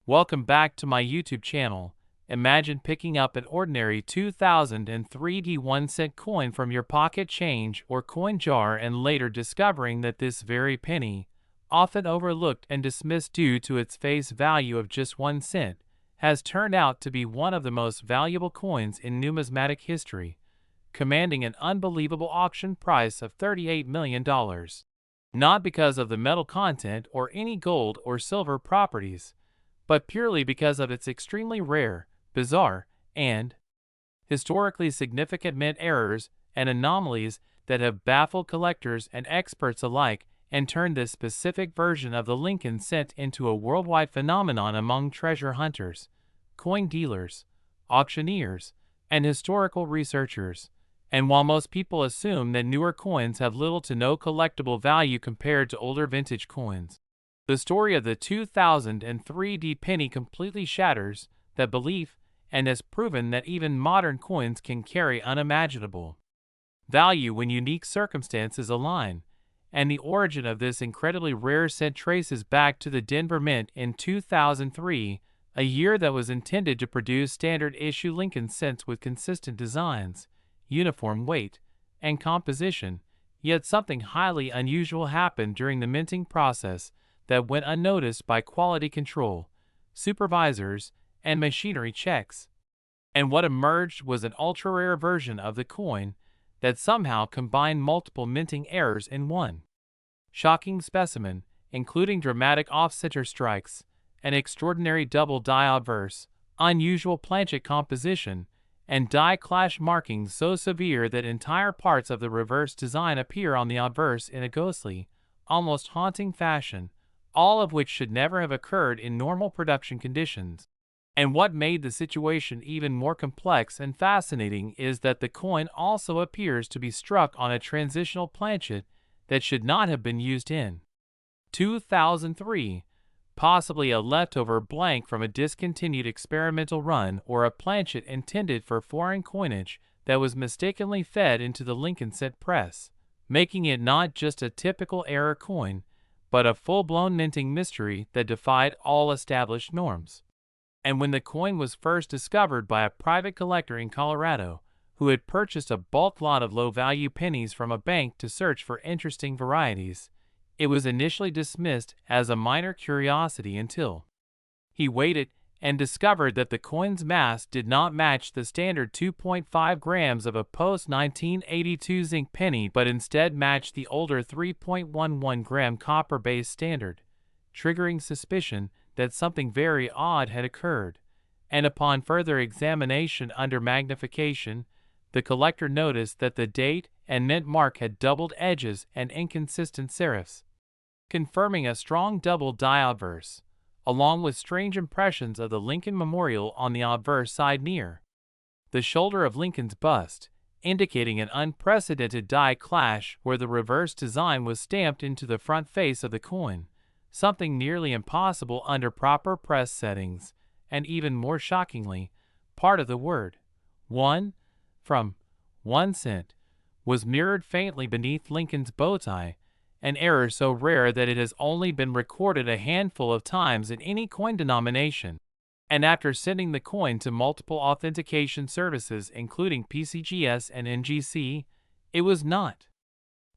Welcome back to my YouTube channel. Imagine picking up an ordinary 2003 1-cent coin from your pocket change or coin jar and later discovering that this very penny, often overlooked and dismissed due to its face value of just 1 cent, has turned out to be one of the most valuable coins in numismatic history, commanding an unbelievable auction price of $38 million. Not because of the metal content or any gold or silver properties, but purely because of its extremely rare, bizarre, and historically significant mint errors and anomalies that have baffled collectors and experts alike and turned this specific version of the Lincoln cent into a worldwide phenomenon among treasure hunters, coin dealers, auctioneers, and historical researchers. And while most people assume that newer coins have little to no collectible value compared to older vintage coins, the story of the 2003 penny completely shatters that belief and has proven that even modern coins can carry unimaginable value when unique circumstances align, and the origin of this incredibly rare cent traces back to the Denver Mint in 2003, a year that was intended to produce standard-issue Lincoln cents with consistent designs, uniform weight, and composition. Yet something highly unusual happened during the minting process that went unnoticed by quality control, supervisors, and machinery checks. And what emerged was an ultra-rare version of the coin that somehow combined multiple minting errors in one shocking specimen, including dramatic off-center strikes, an extraordinary double die obverse, unusual planchet composition, and die clash markings so severe that entire parts of the reverse design appear on the obverse in a ghostly, almost haunting fashion, all of which should never have occurred in normal production conditions. And what made the situation even more complex and fascinating is that the coin also appears to be struck on a transitional planchet that should not have been used in 2003, possibly a leftover blank from a discontinued experimental run or a planchet intended for foreign coinage that was mistakenly fed into the Lincoln cent press, making it not just a typical error coin, but a full-blown minting mystery that defied all established norms. And when the coin was first discovered by a private collector in Colorado, who had purchased a bulk lot of low-value pennies from a bank to search for interesting varieties, it was initially dismissed as a minor curiosity until he weighed it and discovered that the coin's mass did not match the standard 2.5 grams of a post-1982 zinc penny but instead matched the older 3.11 gram copper-based standard, triggering suspicion that something very odd had occurred. And upon further examination under magnification, the collector noticed that the date and mint mark had doubled edges and inconsistent serifs, confirming a strong double die obverse, along with strange impressions of the Lincoln Memorial on the obverse side near the shoulder of Lincoln's bust, indicating an unprecedented die clash where the reverse design was stamped into the front face of the coin, something nearly impossible under proper press settings, and even more shockingly, part of the word 1 from 1 cent was mirrored faintly beneath Lincoln's bow tie, an error so rare that it has only been recorded a handful of times in any coin denomination. And after sending the coin to multiple authentication services including PCGS and NGC, it was not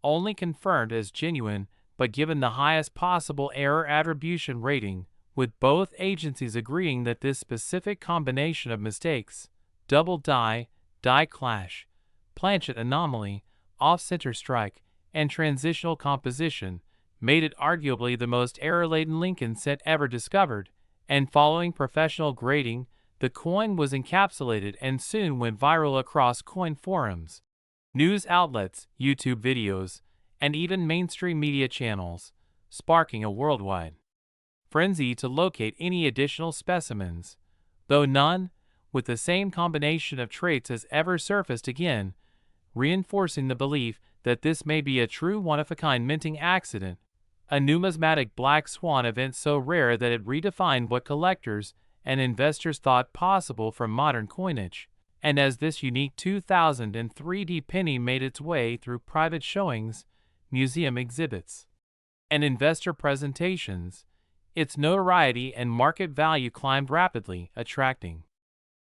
only confirmed as genuine but given the highest possible error attribution rating, with both agencies agreeing that this specific combination of mistakes, double die, die clash, planchet anomaly, off-center strike, and transitional composition, made it arguably the most error-laden Lincoln cent ever discovered, and following professional grading, the coin was encapsulated and soon went viral across coin forums, news outlets, YouTube videos, and even mainstream media channels, sparking a worldwide frenzy to locate any additional specimens, though none with the same combination of traits has ever surfaced again, reinforcing the belief that this may be a true one-of-a-kind minting accident, a numismatic black swan event so rare that it redefined what collectors and investors thought possible from modern coinage. And as this unique 2003 penny made its way through private showings, museum exhibits, and investor presentations, Its notoriety and market value climbed rapidly, attracting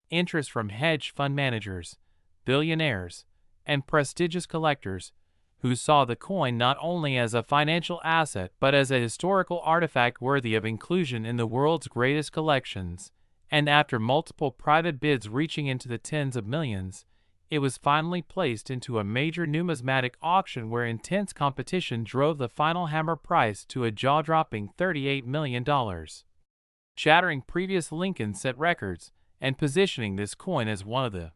interest from hedge fund managers, billionaires, and prestigious collectors, who saw the coin not only as a financial asset but as a historical artifact worthy of inclusion in the world's greatest collections. And after multiple private bids reaching into the tens of millions, it was finally placed into a major numismatic auction where intense competition drove the final hammer price to a jaw-dropping $38 million, shattering previous Lincoln set records and positioning this coin as one of the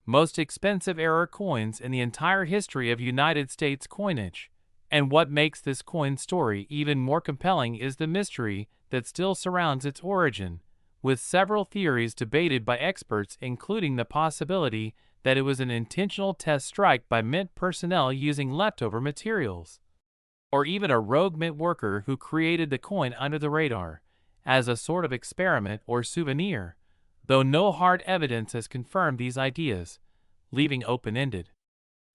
most expensive error coins in the entire history of United States coinage. And what makes this coin story even more compelling is the mystery that still surrounds its origin, with several theories debated by experts, including the possibility that it was an intentional test strike by mint personnel using leftover materials, or even a rogue mint worker who created the coin under the radar, as a sort of experiment or souvenir, though no hard evidence has confirmed these ideas, leaving open-ended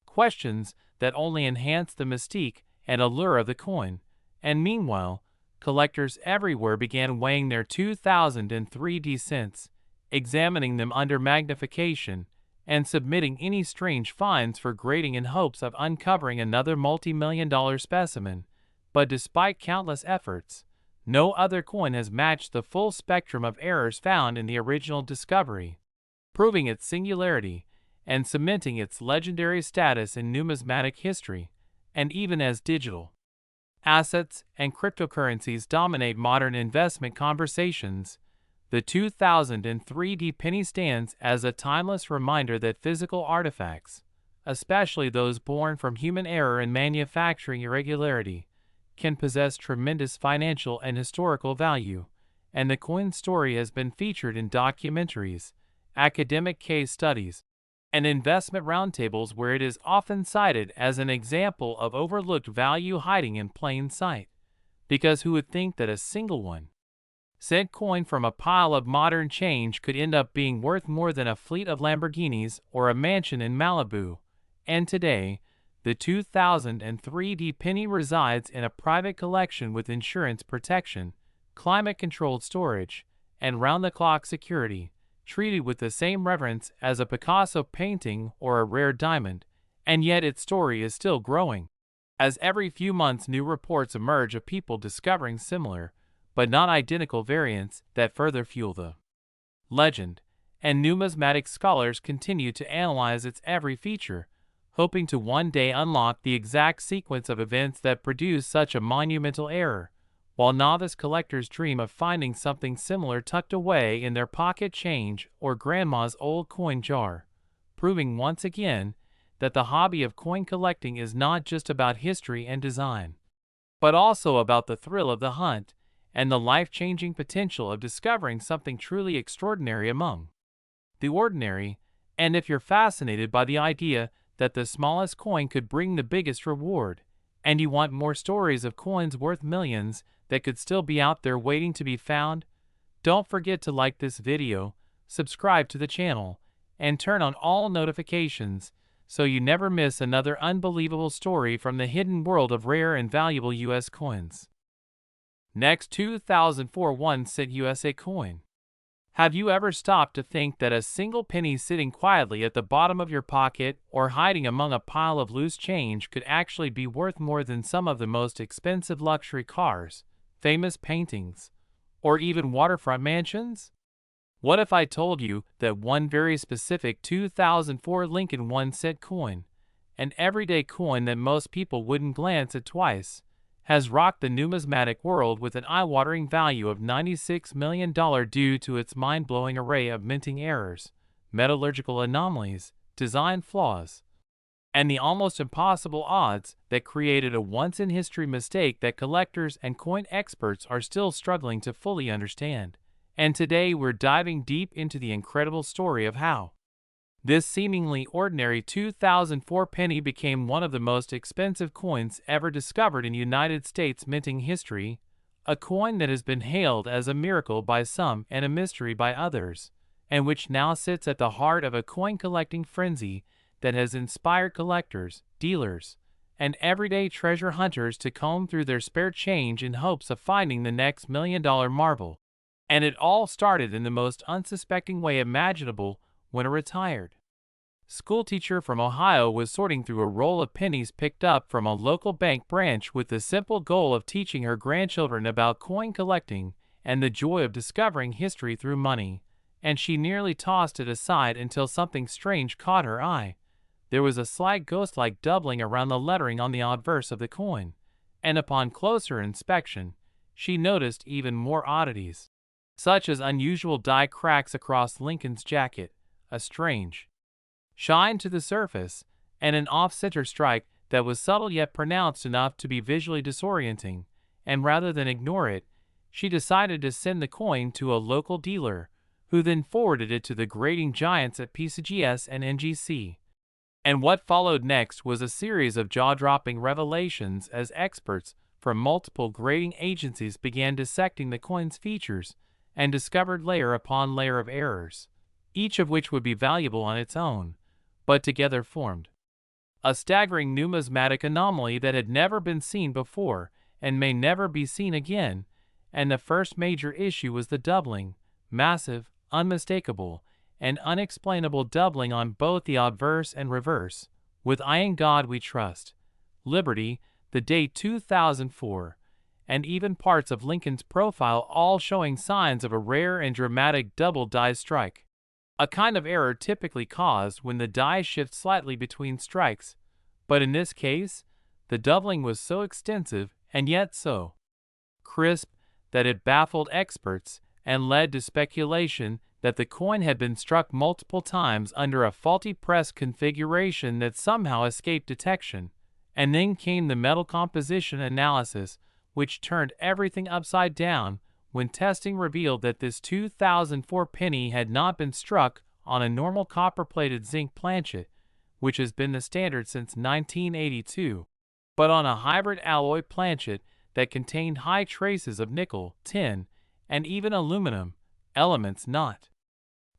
questions that only enhance the mystique and allure of the coin. And meanwhile, collectors everywhere began weighing their 2003 cents, examining them under magnification, and submitting any strange finds for grading in hopes of uncovering another multi-million-dollar specimen. But despite countless efforts, no other coin has matched the full spectrum of errors found in the original discovery, proving its singularity and cementing its legendary status in numismatic history. And even as digital assets and cryptocurrencies dominate modern investment conversations, the 2003 penny stands as a timeless reminder that physical artifacts, especially those born from human error and manufacturing irregularity, can possess tremendous financial and historical value. And the coin story has been featured in documentaries, academic case studies, and investment roundtables where it is often cited as an example of overlooked value hiding in plain sight. Because who would think that a single cent coin from a pile of modern change could end up being worth more than a fleet of Lamborghinis or a mansion in Malibu? And today, the 2003 penny resides in a private collection with insurance protection, climate-controlled storage, and round-the-clock security, treated with the same reverence as a Picasso painting or a rare diamond. And yet its story is still growing, as every few months new reports emerge of people discovering similar, but not identical variants that further fuel the legend. And numismatic scholars continue to analyze its every feature, hoping to one day unlock the exact sequence of events that produce such a monumental error, while novice collectors dream of finding something similar tucked away in their pocket change or grandma's old coin jar, proving once again that the hobby of coin collecting is not just about history and design, but also about the thrill of the hunt and the life-changing potential of discovering something truly extraordinary among the ordinary. And if you're fascinated by the idea that the smallest coin could bring the biggest reward, and you want more stories of coins worth millions that could still be out there waiting to be found, don't forget to like this video, subscribe to the channel, and turn on all notifications so you never miss another unbelievable story from the hidden world of rare and valuable U.S. coins. Next, 2004 1-cent USA coin. Have you ever stopped to think that a single penny sitting quietly at the bottom of your pocket or hiding among a pile of loose change could actually be worth more than some of the most expensive luxury cars, famous paintings, or even waterfront mansions? What if I told you that one very specific 2004 Lincoln 1-cent coin, an everyday coin that most people wouldn't glance at twice, has rocked the numismatic world with an eye-watering value of $96 million due to its mind-blowing array of minting errors, metallurgical anomalies, design flaws, and the almost impossible odds that created a once-in-history mistake that collectors and coin experts are still struggling to fully understand? And today we're diving deep into the incredible story of how this seemingly ordinary 2004 penny became one of the most expensive coins ever discovered in United States minting history, a coin that has been hailed as a miracle by some and a mystery by others, and which now sits at the heart of a coin collecting frenzy that has inspired collectors, dealers, and everyday treasure hunters to comb through their spare change in hopes of finding the next $1 million marvel. And it all started in the most unsuspecting way imaginable when a retired schoolteacher from Ohio was sorting through a roll of pennies picked up from a local bank branch with the simple goal of teaching her grandchildren about coin collecting and the joy of discovering history through money, and she nearly tossed it aside until something strange caught her eye. There was a slight ghost-like doubling around the lettering on the obverse of the coin, and upon closer inspection, she noticed even more oddities, such as unusual die cracks across Lincoln's jacket, a strange shine to the surface, and an off-center strike that was subtle yet pronounced enough to be visually disorienting, and rather than ignore it, she decided to send the coin to a local dealer, who then forwarded it to the grading giants at PCGS and NGC. And what followed next was a series of jaw-dropping revelations as experts from multiple grading agencies began dissecting the coin's features and discovered layer upon layer of errors, each of which would be valuable on its own, but together formed a staggering numismatic anomaly that had never been seen before and may never be seen again. And the first major issue was the doubling, massive, unmistakable, and unexplainable doubling on both the obverse and reverse, with "I in God we trust," "Liberty," the date 2004, and even parts of Lincoln's profile, all showing signs of a rare and dramatic double die strike. A kind of error typically caused when the die shifts slightly between strikes, but in this case, the doubling was so extensive and yet so crisp that it baffled experts and led to speculation that the coin had been struck multiple times under a faulty press configuration that somehow escaped detection. And then came the metal composition analysis, which turned everything upside down when testing revealed that this 2004 penny had not been struck on a normal copper-plated zinc planchet, which has been the standard since 1982, but on a hybrid alloy planchet that contained high traces of nickel, tin, and even aluminum, elements not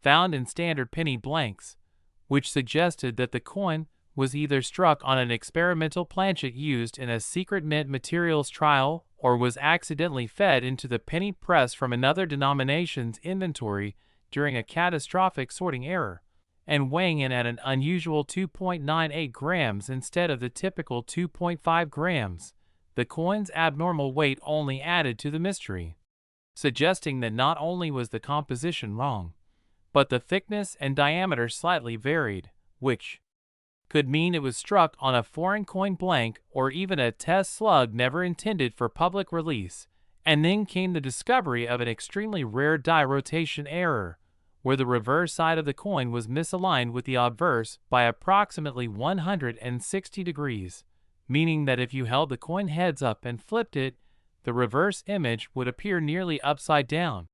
found in standard penny blanks, which suggested that the coin was either struck on an experimental planchet used in a secret mint materials trial or was accidentally fed into the penny press from another denomination's inventory during a catastrophic sorting error, and weighing in at an unusual 2.98 grams instead of the typical 2.5 grams. The coin's abnormal weight only added to the mystery, suggesting that not only was the composition wrong, but the thickness and diameter slightly varied, which could mean it was struck on a foreign coin blank or even a test slug never intended for public release. And then came the discovery of an extremely rare die rotation error, where the reverse side of the coin was misaligned with the obverse by approximately 160 degrees, meaning that if you held the coin heads up and flipped it, the reverse image would appear nearly upside down.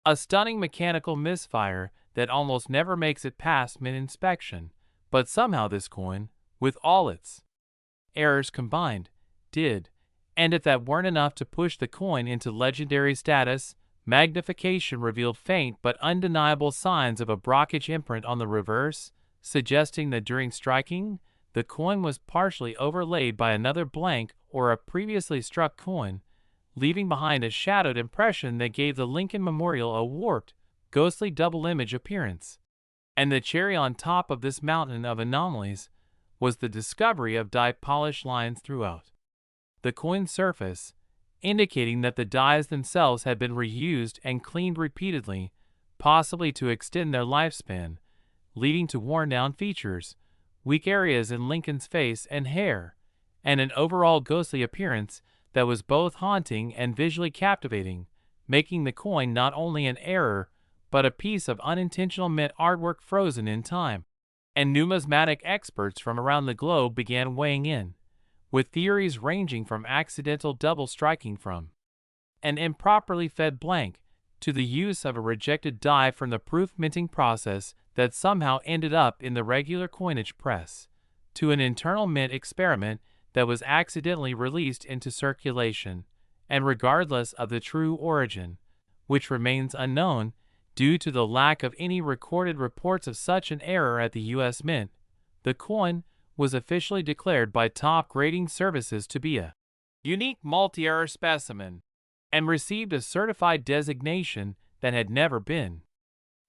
A stunning mechanical misfire that almost never makes it past mid-inspection. But somehow this coin, with all its errors combined, did. And if that weren't enough to push the coin into legendary status, magnification revealed faint but undeniable signs of a brockage imprint on the reverse, suggesting that during striking, the coin was partially overlaid by another blank or a previously struck coin, leaving behind a shadowed impression that gave the Lincoln Memorial a warped, ghostly double-image appearance. And the cherry on top of this mountain of anomalies was the discovery of die polish lines throughout the coin's surface, indicating that the dies themselves had been reused and cleaned repeatedly, possibly to extend their lifespan, leading to worn-down features, weak areas in Lincoln's face and hair, and an overall ghostly appearance that was both haunting and visually captivating, making the coin not only an error, but a piece of unintentional mint artwork frozen in time. And numismatic experts from around the globe began weighing in, with theories ranging from accidental double striking from an improperly fed blank to the use of a rejected die from the proof minting process that somehow ended up in the regular coinage press, to an internal mint experiment that was accidentally released into circulation. And regardless of the true origin, which remains unknown, due to the lack of any recorded reports of such an error at the U.S. Mint, the coin was officially declared by top grading services to be a unique multi-error specimen and received a certified designation that had never been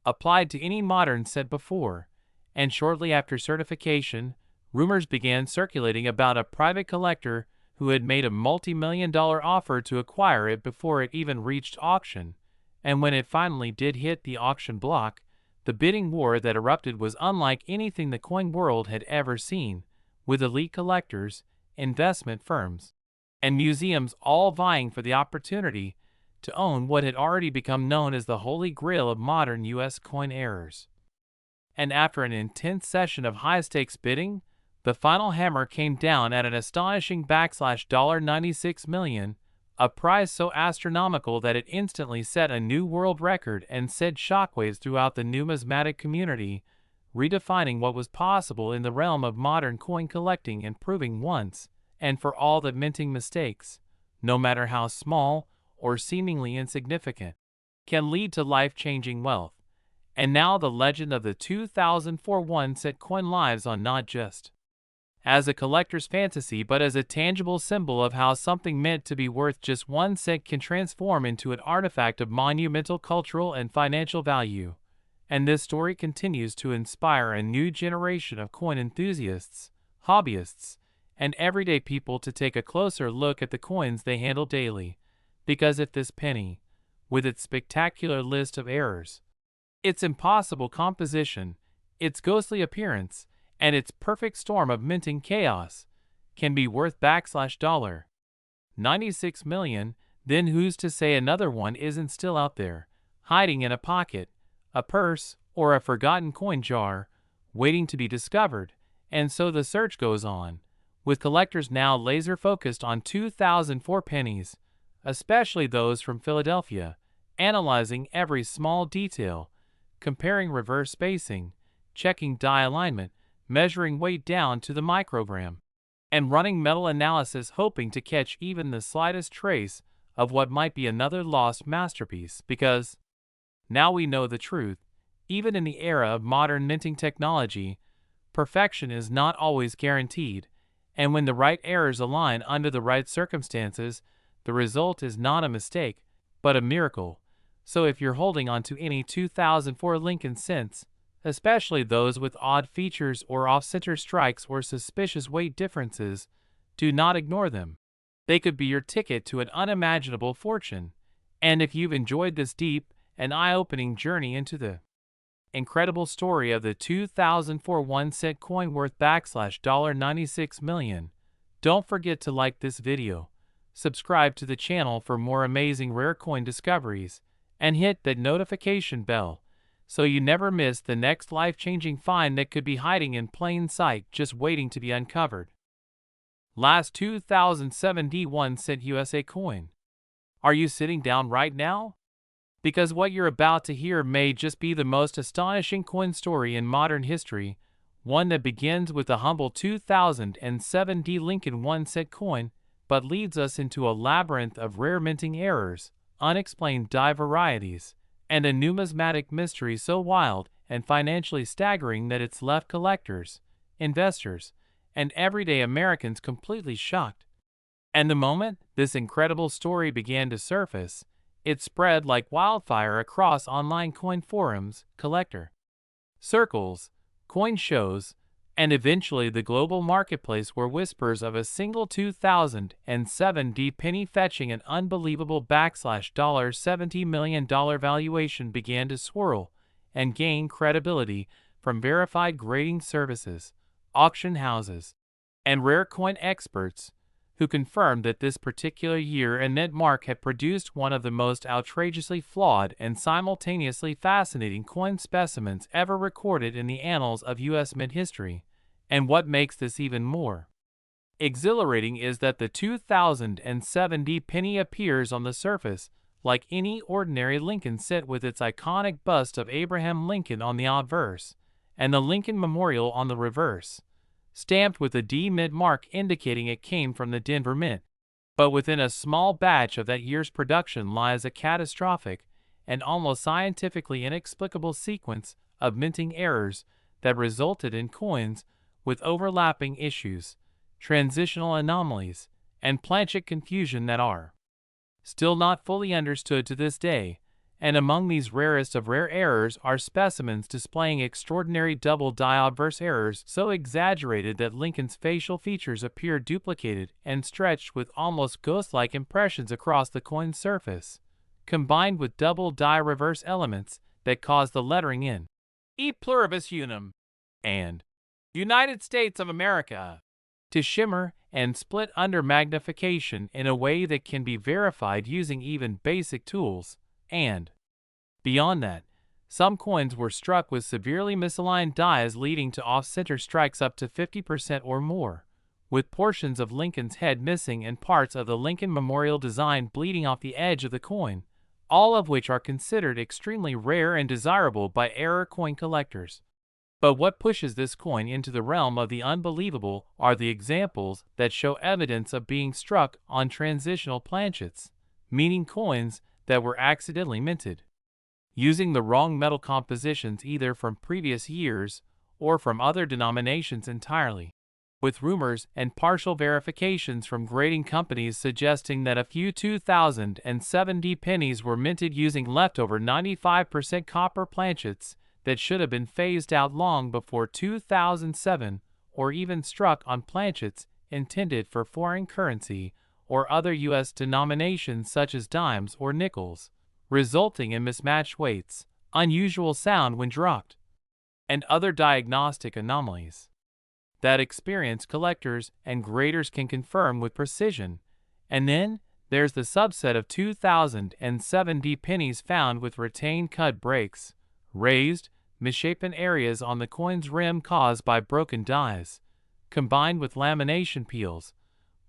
applied to any modern set before. And shortly after certification, rumors began circulating about a private collector who had made a multi-million-dollar offer to acquire it before it even reached auction. And when it finally did hit the auction block, the bidding war that erupted was unlike anything the coin world had ever seen, with elite collectors, investment firms, and museums all vying for the opportunity to own what had already become known as the holy grail of modern U.S. coin errors. And after an intense session of high-stakes bidding, the final hammer came down at an astonishing $96 million, a prize so astronomical that it instantly set a new world record and sent shockwaves throughout the numismatic community, redefining what was possible in the realm of modern coin collecting and proving once and for all that minting mistakes, no matter how small or seemingly insignificant, can lead to life-changing wealth. And now the legend of the 2004 one-cent coin lives on, not just as a collector's fantasy but as a tangible symbol of how something meant to be worth just 1 cent can transform into an artifact of monumental cultural and financial value. And this story continues to inspire a new generation of coin enthusiasts, hobbyists, and everyday people to take a closer look at the coins they handle daily. Because if this penny, with its spectacular list of errors, its impossible composition, its ghostly appearance, and its perfect storm of minting chaos, can be worth $96 million, then who's to say another one isn't still out there, hiding in a pocket, a purse, or a forgotten coin jar, waiting to be discovered? And so the search goes on, with collectors now laser-focused on 2004 pennies, especially those from Philadelphia, analyzing every small detail, comparing reverse spacing, checking die alignment, measuring weight down to the microgram, and running metal analysis hoping to catch even the slightest trace of what might be another lost masterpiece. Because now we know the truth, even in the era of modern minting technology, perfection is not always guaranteed, and when the right errors align under the right circumstances, the result is not a mistake, but a miracle. So if you're holding on to any 2004 Lincoln cents, especially those with odd features or off-center strikes or suspicious weight differences, do not ignore them. They could be your ticket to an unimaginable fortune. And if you've enjoyed this deep and eye-opening journey into the incredible story of the 2004 1-cent coin worth $96 million, don't forget to like this video, subscribe to the channel for more amazing rare coin discoveries, and hit that notification bell so you never miss the next life-changing find that could be hiding in plain sight just waiting to be uncovered. Last 2007 D1 cent USA coin. Are you sitting down right now? Because what you're about to hear may just be the most astonishing coin story in modern history, one that begins with the humble 2007 D Lincoln 1-cent coin, but leads us into a labyrinth of rare minting errors, unexplained die varieties, and a numismatic mystery so wild and financially staggering that it's left collectors, investors, and everyday Americans completely shocked. And the moment this incredible story began to surface, it spread like wildfire across online coin forums, collector circles, coin shows, and eventually the global marketplace, where whispers of a single 2007 D penny fetching an unbelievable $70 million valuation began to swirl and gain credibility from verified grading services, auction houses, and rare coin experts, who confirmed that this particular year and net mark had produced one of the most outrageously flawed and simultaneously fascinating coin specimens ever recorded in the annals of U.S. mint history. And what makes this even more exhilarating is that the 2007 D penny appears on the surface like any ordinary Lincoln cent, with its iconic bust of Abraham Lincoln on the obverse and the Lincoln Memorial on the reverse, stamped with a D mint mark indicating it came from the Denver Mint. But within a small batch of that year's production lies a catastrophic and almost scientifically inexplicable sequence of minting errors that resulted in coins with overlapping issues, transitional anomalies, and planchet confusion that are still not fully understood to this day, and among these rarest of rare errors are specimens displaying extraordinary double die obverse errors so exaggerated that Lincoln's facial features appear duplicated and stretched with almost ghost-like impressions across the coin's surface, combined with double die reverse elements that cause the lettering in E pluribus unum and United States of America to shimmer and split under magnification in a way that can be verified using even basic tools, and beyond that, some coins were struck with severely misaligned dies leading to off-center strikes up to 50% or more, with portions of Lincoln's head missing and parts of the Lincoln Memorial design bleeding off the edge of the coin, all of which are considered extremely rare and desirable by error coin collectors. But what pushes this coin into the realm of the unbelievable are the examples that show evidence of being struck on transitional planchets, meaning coins that were accidentally minted using the wrong metal compositions either from previous years or from other denominations entirely, with rumors and partial verifications from grading companies suggesting that a few 2007 pennies were minted using leftover 95% copper planchets that should have been phased out long before 2007, or even struck on planchets intended for foreign currency or other U.S. denominations such as dimes or nickels, resulting in mismatched weights, unusual sound when dropped, and other diagnostic anomalies that experienced collectors and graders can confirm with precision. And then there's the subset of 2007 pennies found with retained cut breaks, raised, misshapen areas on the coin's rim caused by broken dies, combined with lamination peels,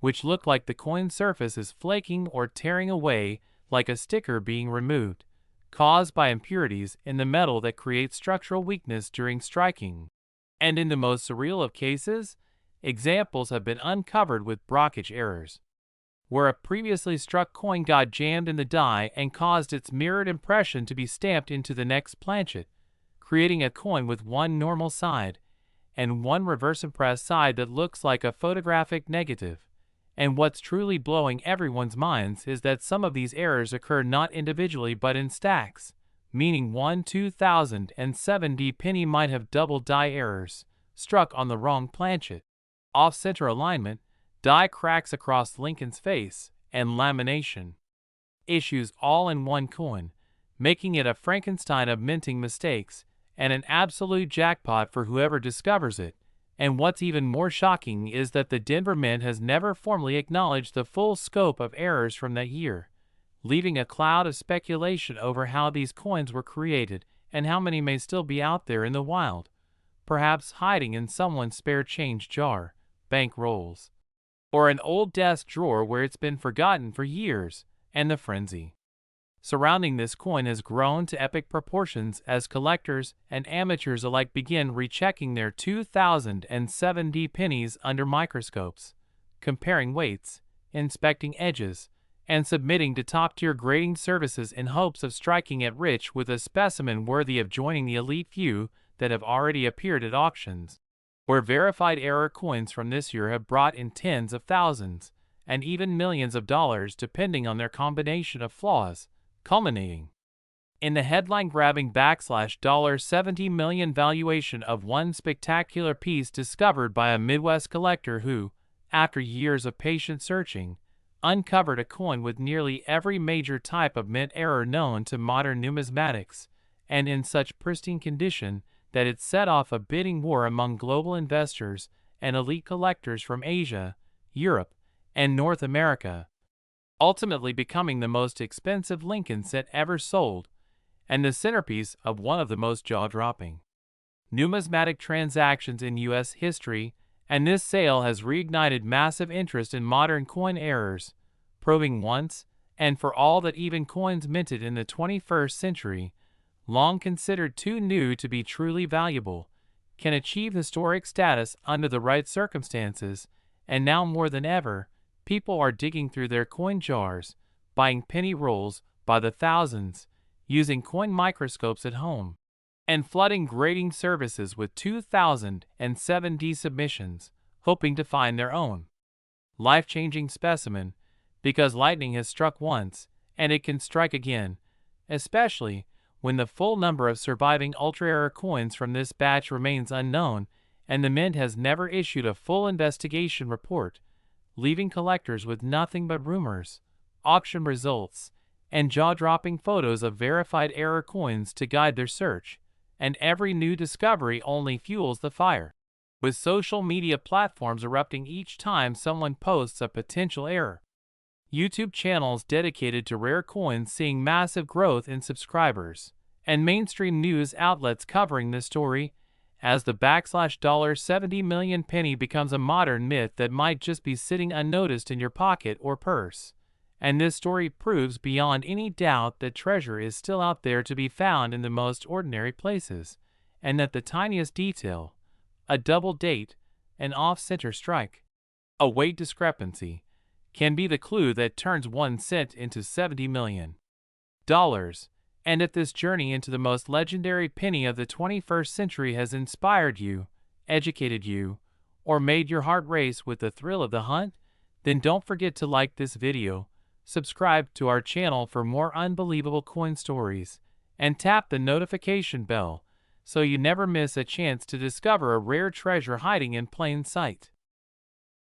which look like the coin surface is flaking or tearing away like a sticker being removed, caused by impurities in the metal that create structural weakness during striking. And in the most surreal of cases, examples have been uncovered with brockage errors, where a previously struck coin got jammed in the die and caused its mirrored impression to be stamped into the next planchet, creating a coin with one normal side and one reverse impressed side that looks like a photographic negative. And what's truly blowing everyone's minds is that some of these errors occur not individually but in stacks, meaning one 2007 penny might have double die errors, struck on the wrong planchet, off-center alignment, die cracks across Lincoln's face, and lamination issues all in one coin, making it a Frankenstein of minting mistakes and an absolute jackpot for whoever discovers it. And what's even more shocking is that the Denver Mint has never formally acknowledged the full scope of errors from that year, leaving a cloud of speculation over how these coins were created and how many may still be out there in the wild, perhaps hiding in someone's spare change jar, bank rolls, or an old desk drawer where it's been forgotten for years. And the frenzy surrounding this coin has grown to epic proportions as collectors and amateurs alike begin rechecking their 2007 pennies under microscopes, comparing weights, inspecting edges, and submitting to top-tier grading services in hopes of striking it rich with a specimen worthy of joining the elite few that have already appeared at auctions, where verified error coins from this year have brought in tens of thousands and even millions of dollars depending on their combination of flaws, culminating in the headline-grabbing $70 million valuation of one spectacular piece discovered by a Midwest collector who, after years of patient searching, uncovered a coin with nearly every major type of mint error known to modern numismatics, and in such pristine condition that it set off a bidding war among global investors and elite collectors from Asia, Europe, and North America, ultimately becoming the most expensive Lincoln set ever sold, and the centerpiece of one of the most jaw-dropping numismatic transactions in U.S. history. And this sale has reignited massive interest in modern coin errors, proving once and for all that even coins minted in the 21st century, long considered too new to be truly valuable, can achieve historic status under the right circumstances. And now more than ever, people are digging through their coin jars, buying penny rolls by the thousands, using coin microscopes at home, and flooding grading services with 2,070 submissions, hoping to find their own life-changing specimen, because lightning has struck once, and it can strike again, especially when the full number of surviving ultra-rare coins from this batch remains unknown and the mint has never issued a full investigation report, leaving collectors with nothing but rumors, auction results, and jaw-dropping photos of verified error coins to guide their search, and every new discovery only fuels the fire, with social media platforms erupting each time someone posts a potential error. YouTube channels dedicated to rare coins seeing massive growth in subscribers, and mainstream news outlets covering this story as the $70 million penny becomes a modern myth that might just be sitting unnoticed in your pocket or purse. And this story proves beyond any doubt that treasure is still out there to be found in the most ordinary places, and that the tiniest detail, a double date, an off-center strike, a weight discrepancy, can be the clue that turns 1 cent into $70 million. And if this journey into the most legendary penny of the 21st century has inspired you, educated you, or made your heart race with the thrill of the hunt, then don't forget to like this video, subscribe to our channel for more unbelievable coin stories, and tap the notification bell so you never miss a chance to discover a rare treasure hiding in plain sight.